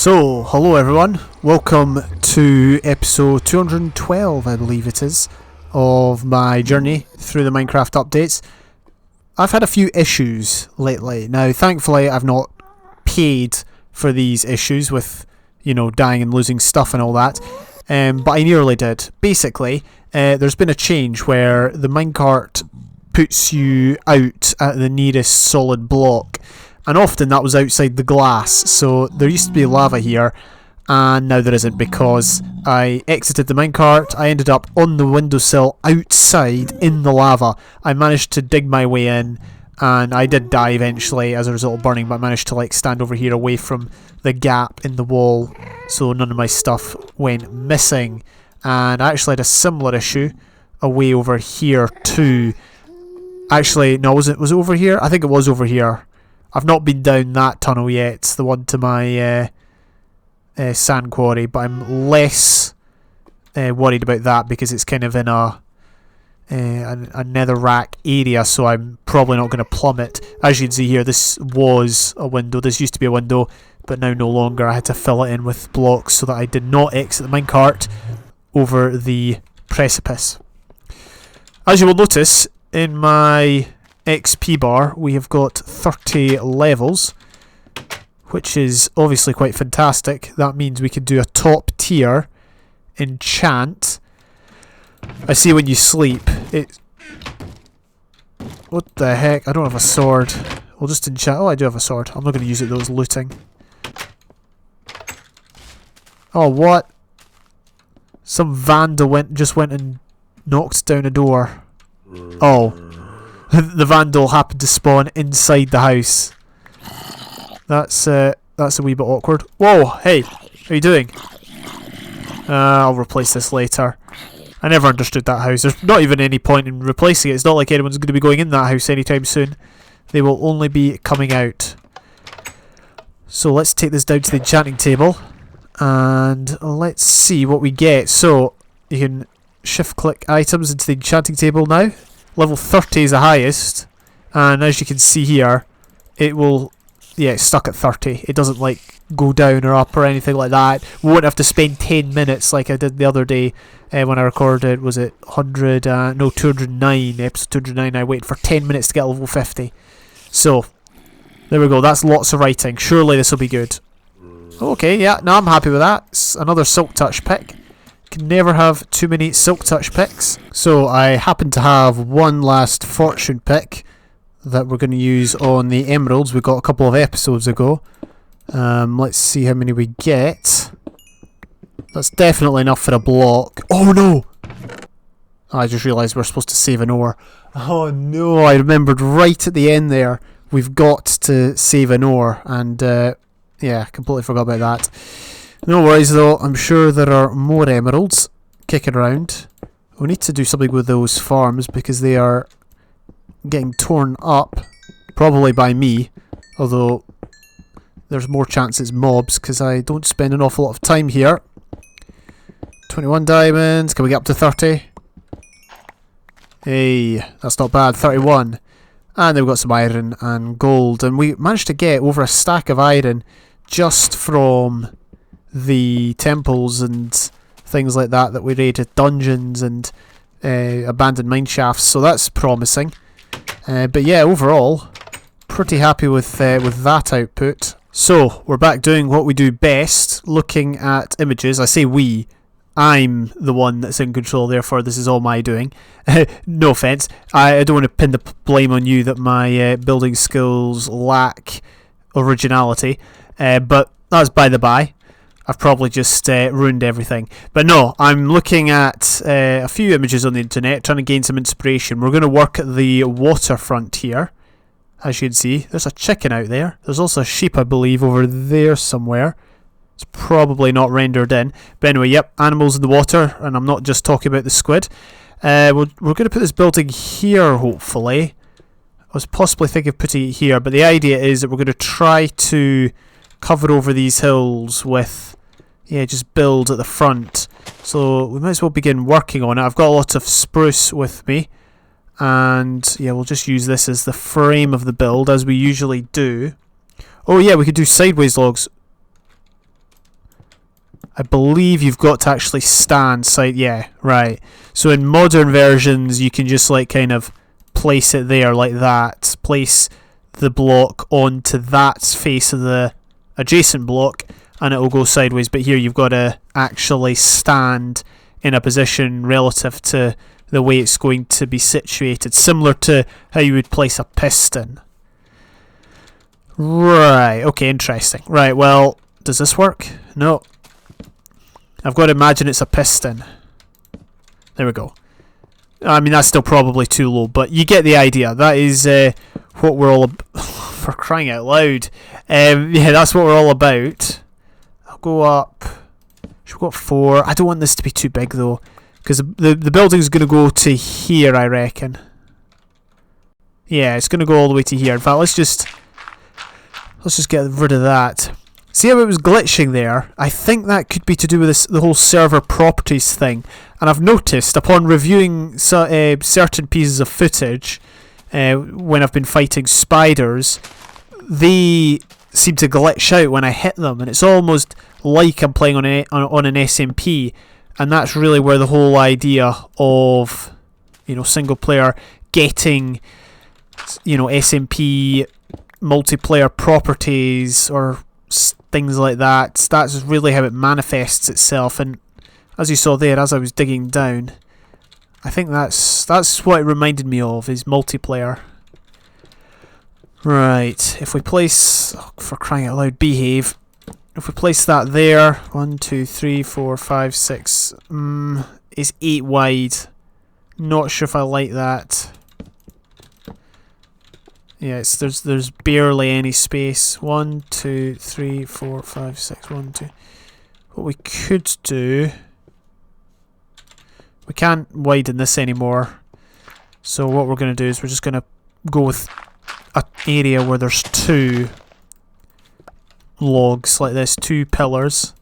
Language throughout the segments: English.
So, hello everyone, welcome to episode 212, I believe it is, of my journey through the Minecraft updates. I've had a few issues lately. Now, thankfully, I've not paid for these issues with, dying and losing stuff and all that, but I nearly did. Basically, there's been a change where the minecart puts you out at the nearest solid block. And often that was outside the glass, so there used to be lava here, and now there isn't because I exited the minecart. I ended up on the windowsill outside in the lava. I managed to dig my way in, and I did die eventually as a result of burning, but I managed to stand over here away from the gap in the wall, so none of my stuff went missing. And I actually had a similar issue away over here too. Actually, no, was it over here? I think it was over here. I've not been down that tunnel yet, the one to my sand quarry, but I'm less worried about that because it's kind of in a netherrack area, so I'm probably not going to plummet. As you can see here, this was a window. This used to be a window, but now no longer. I had to fill it in with blocks so that I did not exit the minecart over the precipice. As you will notice, in my XP bar we have got 30 levels, which is obviously quite fantastic. That means we can do a top tier enchant. I see when you sleep it... What the heck? I don't have a sword. We'll just enchant... Oh, I do have a sword. I'm not going to use it though, it's looting. Oh, what? Some vandal just went and knocked down a door. Oh. The vandal happened to spawn inside the house. That's a wee bit awkward. Whoa, hey, how are you doing? I'll replace this later. I never understood that house. There's not even any point in replacing it. It's not like anyone's going to be going in that house anytime soon. They will only be coming out. So let's take this down to the enchanting table. And let's see what we get. So, you can shift click items into the enchanting table now. Level 30 is the highest, and as you can see here, it will, it's stuck at 30. It doesn't go down or up or anything like that. We won't have to spend 10 minutes like I did the other day when I recorded, was it 209, episode 209, I waited for 10 minutes to get level 50. So, there we go, that's lots of writing. Surely this will be good. Okay, yeah, no, I'm happy with that. It's another silk touch pick. Can never have too many silk touch picks. So I happen to have one last fortune pick that we're going to use on the emeralds we got a couple of episodes ago. Let's see how many we get. That's definitely enough for a block. Oh no! I just realised we're supposed to save an ore. Oh no, I remembered right at the end there. We've got to save an ore, and yeah, completely forgot about that. No worries though, I'm sure there are more emeralds kicking around. We need to do something with those farms because they are getting torn up, probably by me, although there's more chance it's mobs because I don't spend an awful lot of time here. 21 diamonds, can we get up to 30? Hey, that's not bad, 31. And then we've got some iron and gold, and we managed to get over a stack of iron just from the temples and things like that we raided, dungeons and abandoned mine shafts, so that's promising. But yeah, overall, pretty happy with that output. So we're back doing what we do best, looking at images. I say we, I'm the one that's in control, therefore this is all my doing. No offence, I don't want to pin the blame on you that my building skills lack originality, but that's by the by. I've probably just ruined everything. But no, I'm looking at a few images on the internet, trying to gain some inspiration. We're going to work at the waterfront here. As you can see, there's a chicken out there. There's also a sheep, I believe, over there somewhere. It's probably not rendered in. But anyway, yep, animals in the water, and I'm not just talking about the squid. We're going to put this building here, hopefully. I was possibly thinking of putting it here, but the idea is that we're going to try to cover over these hills with, just build at the front. So we might as well begin working on it. I've got a lot of spruce with me, and yeah, we'll just use this as the frame of the build as we usually do. Oh yeah, we could do sideways logs. I believe you've got to actually stand side. Yeah, right. So in modern versions, you can just like kind of place it there like that. Place the block onto that face of the adjacent block, and it will go sideways. But here you've got to actually stand in a position relative to the way it's going to be situated, similar to how you would place a piston. Right. Okay. Interesting. Right. Well, does this work? No. I've got to imagine it's a piston. There we go. I mean, that's still probably too low, but you get the idea. That is what we're all for crying out loud. Yeah, that's what we're all about. I'll go up. Should we go up 4? I don't want this to be too big though, because the building's going to go to here, I reckon. Yeah, it's going to go all the way to here. In fact, let's just get rid of that. See how it was glitching there? I think that could be to do with the whole server properties thing. And I've noticed, upon reviewing certain pieces of footage, when I've been fighting spiders, they seem to glitch out when I hit them. And it's almost like I'm playing on an SMP. And that's really where the whole idea of, single player getting, SMP multiplayer properties or things like that's really how it manifests itself. And as you saw there, as I was digging down, I think that's what it reminded me of, is multiplayer. Right, if we place, for crying out loud, behave, if we place that there, 1 2 3 4 5 6, it's 8 wide. Not sure if I like that. Yeah, there's barely any space. 1 2 3 4 5 6 1 2. What we could do, we can't widen this anymore. So what we're going to do is we're just going to go with an area where there's 2 logs like this, 2 pillars,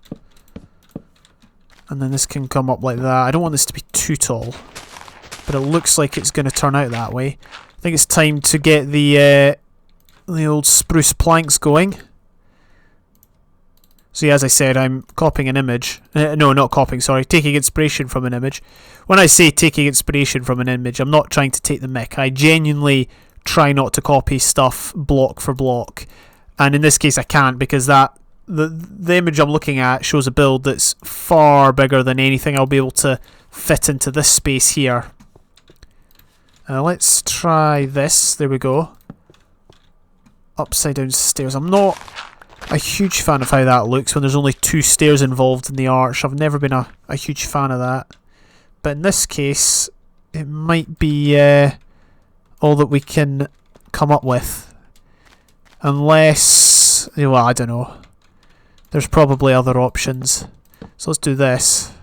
and then this can come up like that. I don't want this to be too tall, but it looks like it's going to turn out that way. I think it's time to get the old spruce planks going. So yeah, as I said, I'm copying an image. No, not copying, sorry. Taking inspiration from an image. When I say taking inspiration from an image, I'm not trying to take the mick. I genuinely try not to copy stuff block for block. And in this case I can't, because the image I'm looking at shows a build that's far bigger than anything I'll be able to fit into this space here. Let's try this. There we go. Upside down stairs. I'm not a huge fan of how that looks when there's only 2 stairs involved in the arch. I've never been a huge fan of that. But in this case, it might be all that we can come up with. Unless, well, I don't know. There's probably other options. So let's do this.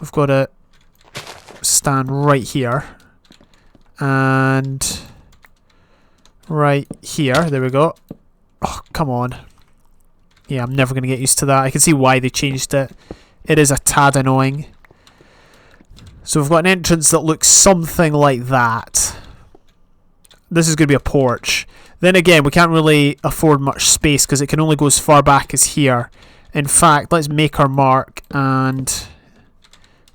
We've got to stand right here. And right here. There we go. Oh, come on. Yeah, I'm never going to get used to that. I can see why they changed it. It is a tad annoying. So we've got an entrance that looks something like that. This is going to be a porch. Then again, we can't really afford much space because it can only go as far back as here. In fact, let's make our mark and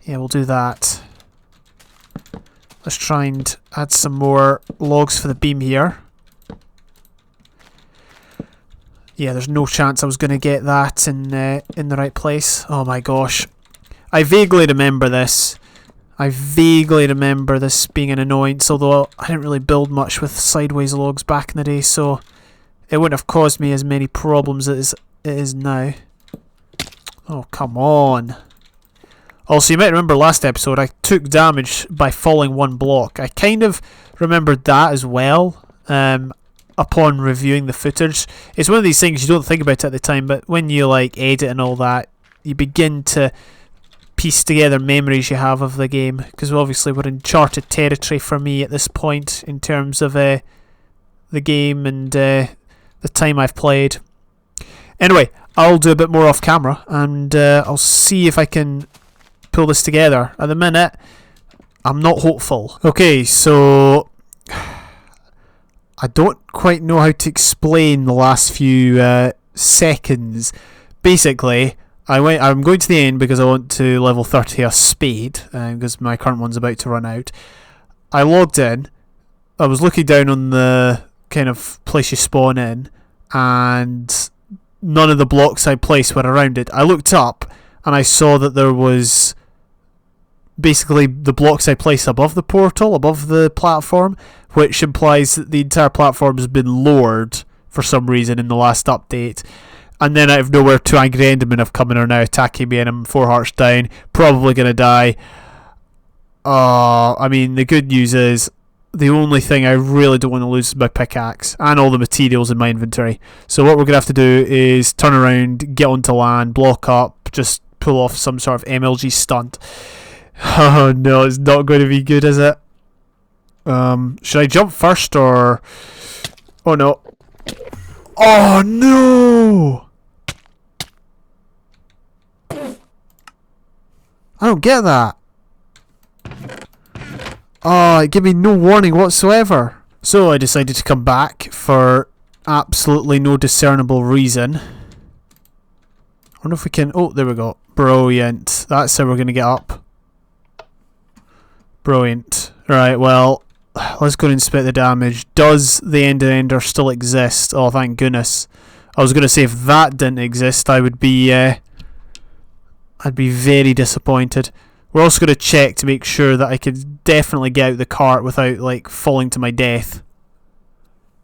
yeah, we'll do that. Let's try and add some more logs for the beam here. Yeah, there's no chance I was going to get that in the right place. Oh my gosh. I vaguely remember this. I vaguely remember this being an annoyance, although I didn't really build much with sideways logs back in the day, so it wouldn't have caused me as many problems as it is now. Oh, come on. Also, you might remember last episode I took damage by falling 1 block. I kind of remembered that as well upon reviewing the footage. It's one of these things you don't think about at the time, but when you like edit and all that, you begin to piece together memories you have of the game, because obviously we're in uncharted territory for me at this point in terms of the game and the time I've played. Anyway, I'll do a bit more off camera and I'll see if I can pull this together. At the minute, I'm not hopeful. Okay, so I don't quite know how to explain the last few seconds. Basically, I'm going to the end because I want to level 30 a spade, because my current one's about to run out. I logged in. I was looking down on the kind of place you spawn in, and none of the blocks I placed were around it. I looked up and I saw that there was basically the blocks I placed above the portal, above the platform, which implies that the entire platform has been lowered for some reason in the last update. And then out of nowhere, two angry endermen have come in and are now attacking me, and I'm 4 hearts down, probably going to die. I mean, the good news is the only thing I really don't want to lose is my pickaxe and all the materials in my inventory. So what we're going to have to do is turn around, get onto land, block up, just pull off some sort of MLG stunt. Oh no, it's not going to be good, is it? Should I jump first or... Oh no. Oh no! I don't get that. Oh, it gave me no warning whatsoever. So I decided to come back for absolutely no discernible reason. I wonder if we can... Oh, there we go. Brilliant. That's how we're going to get up. Brilliant. Right, well, let's go and inspect the damage. Does the ender still exist? Oh, thank goodness. I was going to say if that didn't exist, I'd be very disappointed. We're also going to check to make sure that I could definitely get out the cart without, like, falling to my death.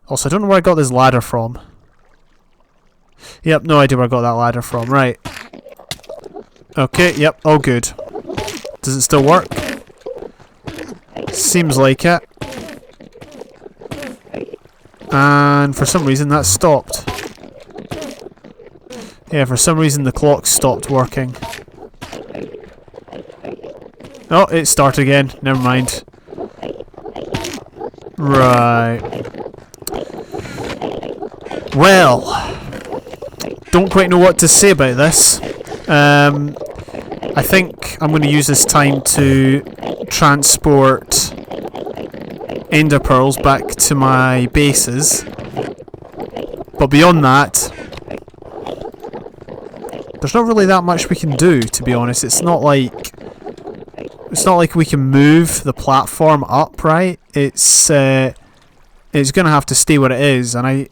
Also, I don't know where I got this ladder from. Yep, no idea where I got that ladder from. Right. Okay, yep, all good. Does it still work? Seems like it. And for some reason that stopped. Yeah, for some reason the clock stopped working. Oh, it started again. Never mind. Right. Well, don't quite know what to say about this. I think I'm going to use this time to transport ender pearls back to my bases. But beyond that, there's not really that much we can do, to be honest. It's not like we can move the platform up, right? It's going to have to stay where it is, and I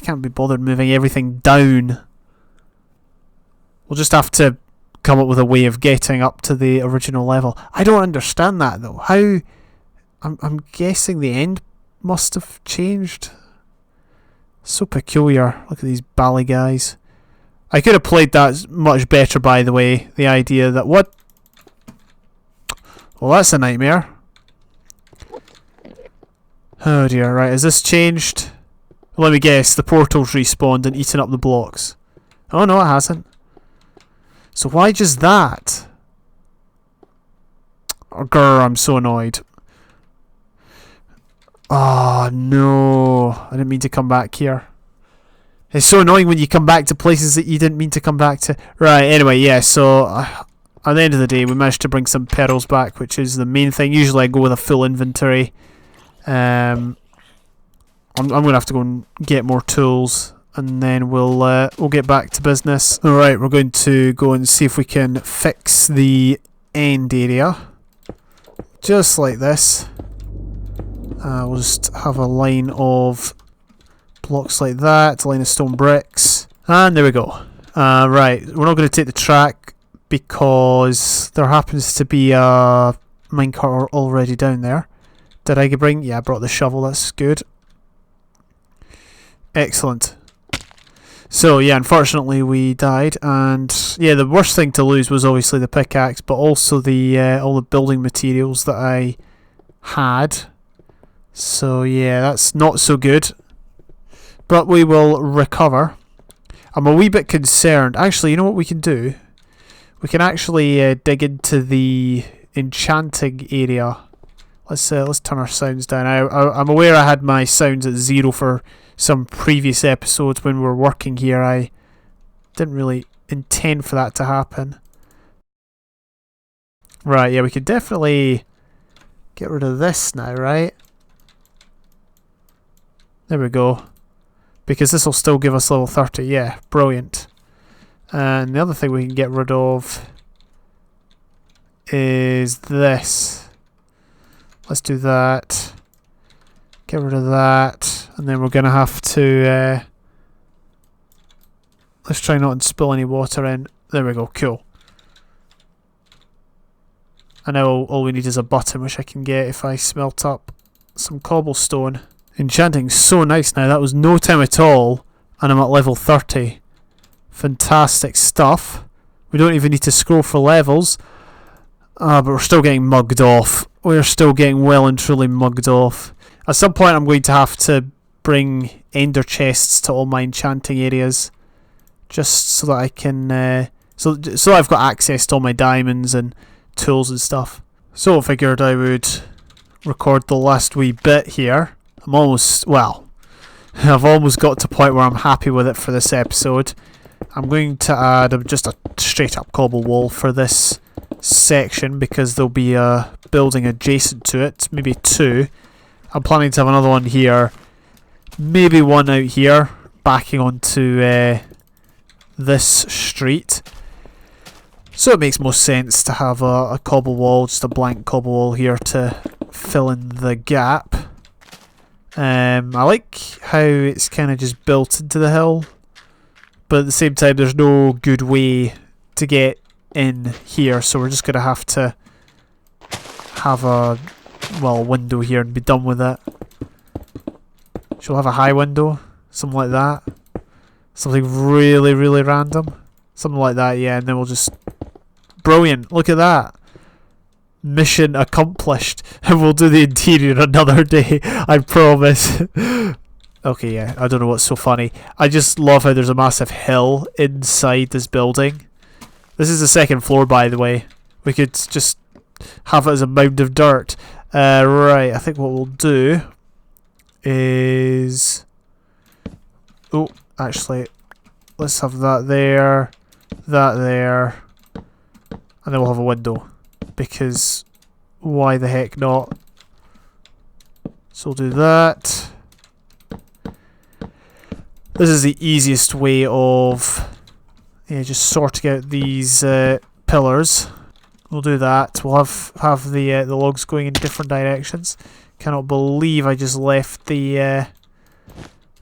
can't be bothered moving everything down. We'll just have to come up with a way of getting up to the original level. I don't understand that though. How? I'm guessing the end must have changed. So peculiar. Look at these bally guys. I could have played that much better, by the way. The idea that what? Well, that's a nightmare. Oh dear. Right, has this changed? Let me guess. The portal's respawned and eaten up the blocks. Oh no, it hasn't. So why just that? Oh, grr, I'm so annoyed. Oh no, I didn't mean to come back here. It's so annoying when you come back to places that you didn't mean to come back to. Right, anyway, yeah, so at the end of the day we managed to bring some pearls back, which is the main thing. Usually I go with a full inventory. I'm going to have to go and get more tools, and then we'll get back to business. Alright, we're going to go and see if we can fix the end area. Just like this. We'll just have a line of blocks like that, a line of stone bricks. And there we go. Right, we're not going to take the track because there happens to be a minecart already down there. Did I bring? Yeah, I brought the shovel, that's good. Excellent. So yeah, unfortunately we died, and yeah, the worst thing to lose was obviously the pickaxe, but also the all the building materials that I had. So yeah, that's not so good. But we will recover. I'm a wee bit concerned. Actually, you know what we can do? We can actually dig into the enchanting area. Let's turn our sounds down. I'm aware I had my sounds at 0 for some previous episodes when we were working here. I didn't really intend for that to happen. Right, yeah, we could definitely get rid of this now, right? There we go. Because this will still give us level 30. Yeah, brilliant. And the other thing we can get rid of is this. Let's do that. Get rid of that. And then we're going to have to... let's try not to spill any water in. There we go, cool. And now all we need is a button, which I can get if I smelt up some cobblestone. Enchanting's so nice now. That was no time at all. And I'm at level 30. Fantastic stuff. We don't even need to scroll for levels. But we're still getting mugged off. We're still getting well and truly mugged off. At some point I'm going to have to bring ender chests to all my enchanting areas. Just so that I can... so I've got access to all my diamonds and tools and stuff. So I figured I would record the last wee bit here. I'm almost... well, I've almost got to a point where I'm happy with it for this episode. I'm going to add just a straight up cobble wall for this section because there'll be a building adjacent to it, maybe two. I'm planning to have another one here, maybe one out here, backing onto this street. So it makes most sense to have a cobble wall, just a blank cobble wall here to fill in the gap. I like how it's kind of just built into the hill, but at the same time there's no good way to get in here, so we're just going to have a window here and be done with it. She'll have a high window, something like that. Something really, really random. Something like that, yeah, and then we'll just... Brilliant, look at that. Mission accomplished. And we'll do the interior another day, I promise. Okay, yeah, I don't know what's so funny. I just love how there's a massive hill inside this building. This is the second floor, by the way. We could just have it as a mound of dirt. Right, I think what we'll do is... oh, actually, let's have that there, and then we'll have a window. Because why the heck not? So we'll do that. This is the easiest way of just sorting out these pillars. We'll do that. We'll have the logs going in different directions. Cannot believe I just left the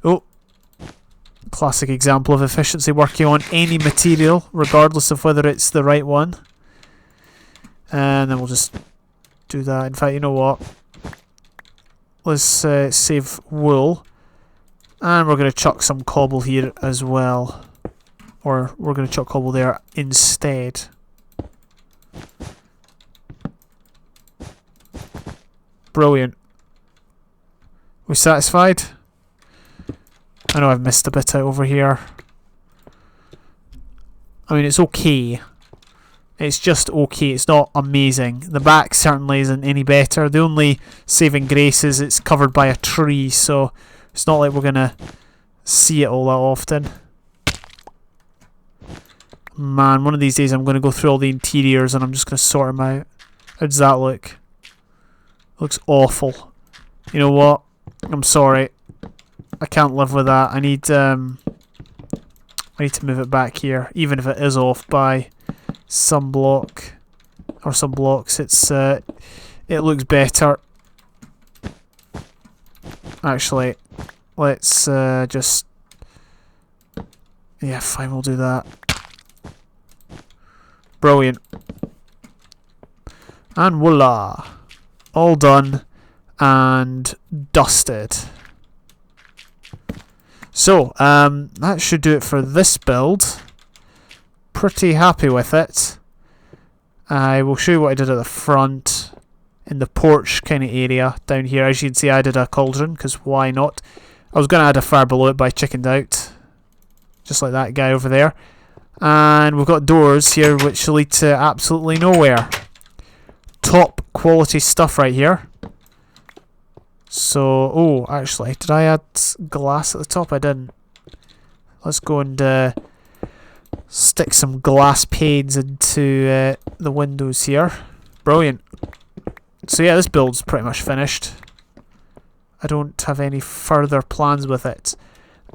oh, classic example of efficiency working on any material, regardless of whether it's the right one. And then we'll just do that. In fact, you know what? Let's save wool. And we're going to chuck some cobble here as well. Or we're going to chuck cobble there instead. Brilliant. We satisfied? I know I've missed a bit out over here. I mean, it's okay. It's just okay. It's not amazing. The back certainly isn't any better. The only saving grace is it's covered by a tree, so it's not like we're going to see it all that often. Man, one of these days I'm going to go through all the interiors and I'm just going to sort them out. How does that look? Looks awful. You know what? I'm sorry. I can't live with that. I need to move it back here, even if it is off by some block or some blocks. It looks better. Actually, let's just... yeah, fine, we'll do that. Brilliant. And voila. All done and dusted. So, that should do it for this build. Pretty happy with it. I will show you what I did at the front, in the porch kind of area down here. As you can see, I did a cauldron, because why not? I was going to add a fire below it, but I chickened out. Just like that guy over there. And we've got doors here which lead to absolutely nowhere. Top quality stuff right here. So, oh, actually, did I add glass at the top? I didn't. Let's go and stick some glass panes into the windows here. Brilliant. So yeah, this build's pretty much finished. I don't have any further plans with it.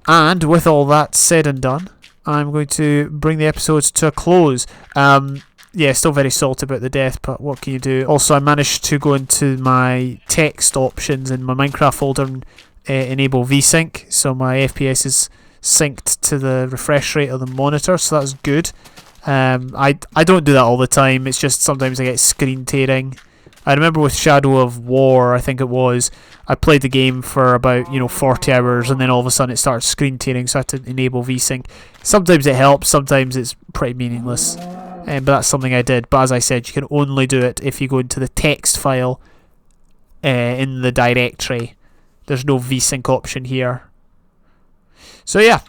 And with all that said and done, I'm going to bring the episode to a close. Yeah, still very salty about the death, but what can you do? Also, I managed to go into my text options in my Minecraft folder and enable VSync, so my FPS is synced to the refresh rate of the monitor, so that's good. I don't do that all the time. It's just sometimes I get screen tearing. I remember with Shadow of War, I think it was, I played the game for about 40 hours, and then all of a sudden it started screen tearing, so I had to enable VSync. Sometimes it helps, sometimes it's pretty meaningless, but that's something I did. But as I said, you can only do it if you go into the text file in the directory. There's no VSync option here. So yeah,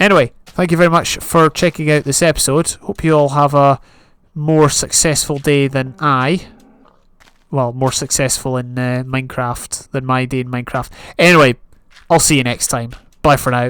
anyway, thank you very much for checking out this episode. Hope you all have a more successful day than I. Well, more successful in Minecraft than my day in Minecraft. Anyway, I'll see you next time. Bye for now.